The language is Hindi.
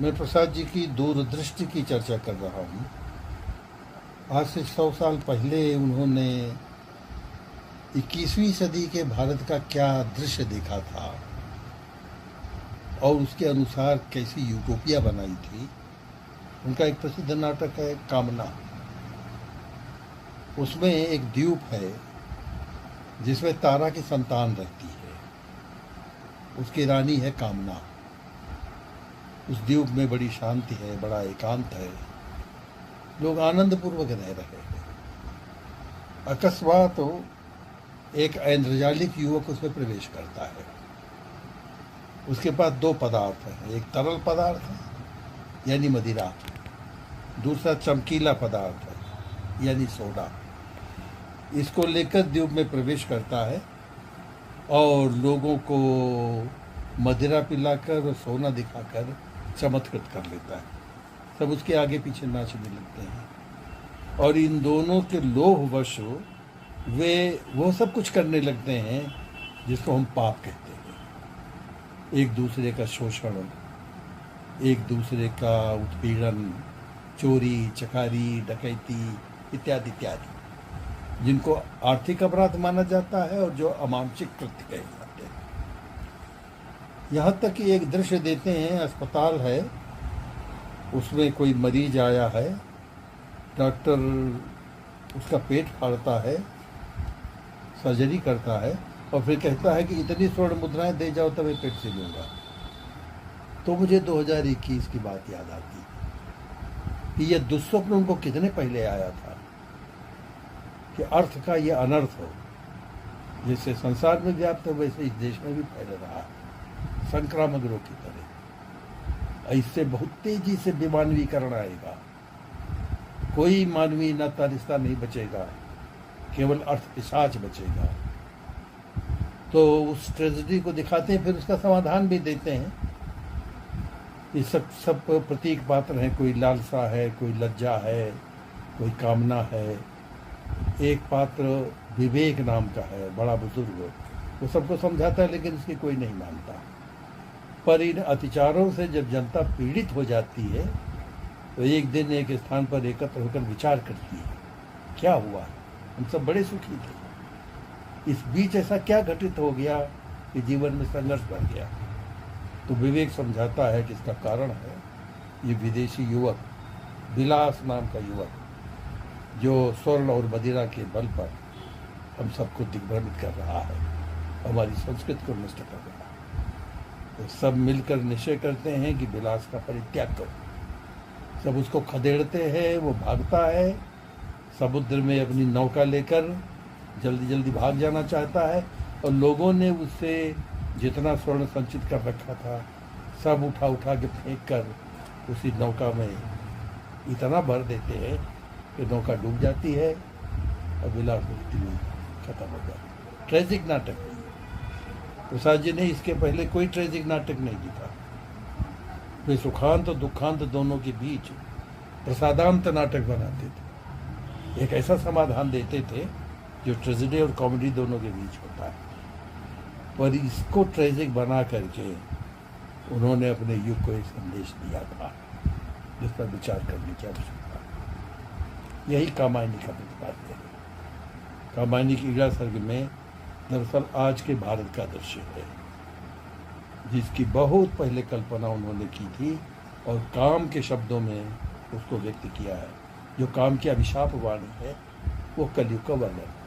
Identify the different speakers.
Speaker 1: मैं प्रसाद जी की दूरदृष्टि की चर्चा कर रहा हूँ। आज से 100 साल पहले उन्होंने 21वीं सदी के भारत का क्या दृश्य देखा था और उसके अनुसार कैसी यूटोपिया बनाई थी। उनका एक प्रसिद्ध नाटक है कामना। उसमें एक द्वीप है जिसमें तारा की संतान रहती है। उसकी रानी है कामना। उस द्वीप में बड़ी शांति है, बड़ा एकांत है, लोग आनंदपूर्वक रह रहे हैं। अकस्मात तो एक ऐन्द्रजालिक युवक उसमें प्रवेश करता है। उसके पास दो पदार्थ हैं, एक तरल पदार्थ है यानी मदिरा, दूसरा चमकीला पदार्थ है यानी सोडा। इसको लेकर द्वीप में प्रवेश करता है और लोगों को मदिरा पिलाकर और सोना दिखाकर चमत्कृत कर लेता है। सब उसके आगे पीछे नाचने लगते हैं और इन दोनों के लोभवश वे वो सब कुछ करने लगते हैं जिसको हम पाप कहते हैं। एक दूसरे का शोषण, एक दूसरे का उत्पीड़न, चोरी चकारी, डकैती इत्यादि इत्यादि, जिनको आर्थिक अपराध माना जाता है और जो अमानसिक कृत्य कहे जाते हैं। यहाँ तक कि एक दृश्य देते हैं, अस्पताल है, उसमें कोई मरीज आया है, डॉक्टर उसका पेट फाड़ता है, सर्जरी करता है और फिर कहता है कि इतनी स्वर्ण मुद्राएं दे जाओ तब ये पेट से लूँगा। तो मुझे 2021 की बात याद आती कि यह दुस्वप्न उनको कितने पहले आया था कि अर्थ का यह अनर्थ हो, जैसे संसार में व्याप्त है वैसे इस देश में भी फैल रहा है संक्रामक रोग की तरह। इससे बहुत तेजी से विमानवीकरण आएगा। कोई मानवीय नाता रिश्ता नहीं बचेगा, केवल अर्थ पिशाच बचेगा। तो उस ट्रेजेडी को दिखाते हैं, फिर उसका समाधान भी देते हैं। ये सब प्रतीक पात्र हैं। कोई लालसा है, कोई लज्जा है, कोई कामना है। एक पात्र विवेक नाम का है, बड़ा बुजुर्ग, वो सबको समझाता है लेकिन इसकी कोई नहीं मानता। पर इन अत्याचारों से जब जनता पीड़ित हो जाती है तो एक दिन एक स्थान पर एकत्र होकर विचार करती है, क्या हुआ, हम सब बड़े सुखी थे, इस बीच ऐसा क्या घटित हो गया कि जीवन में संघर्ष बढ़ गया। तो विवेक समझाता है कि इसका कारण है ये विदेशी युवक, विलास नाम का युवक, जो स्वर्ण और मदिरा के बल पर हम सबको दिग्भ्रमित कर रहा है, हमारी संस्कृति को नष्ट कर रहा है। तो सब मिलकर निश्चय करते हैं कि विलास का परित्याग करो। सब उसको खदेड़ते हैं, वो भागता है, समुद्र में अपनी नौका लेकर जल्दी जल्दी भाग जाना चाहता है और लोगों ने उससे जितना स्वर्ण संचित कर रखा था सब उठा उठा के फेंक कर उसी नौका में इतना भर देते हैं कि नौका डूब जाती है और विलास मुक्ति में खत्म हो जाती है। ट्रेजिक नाटक है। प्रसाद जी ने इसके पहले कोई ट्रेजिक नाटक नहीं लिखा। वे सुखांत और दुखांत दोनों के बीच प्रसादांत नाटक बनाते थे, एक ऐसा समाधान देते थे जो ट्रेजेडी और कॉमेडी दोनों के बीच होता है। पर इसको ट्रेजिक बना करके उन्होंने अपने युग को एक संदेश दिया था जिस पर विचार करने की आवश्यकता है। यही कामायनी का प्रतिपाद्य है। कामायनी की ईड़ा सर्ग में दरअसल आज के भारत का दृश्य है जिसकी बहुत पहले कल्पना उन्होंने की थी और काम के शब्दों में उसको व्यक्त किया है। जो काम की अभिशाप वाणी है वो कलयुग का वर्णन है।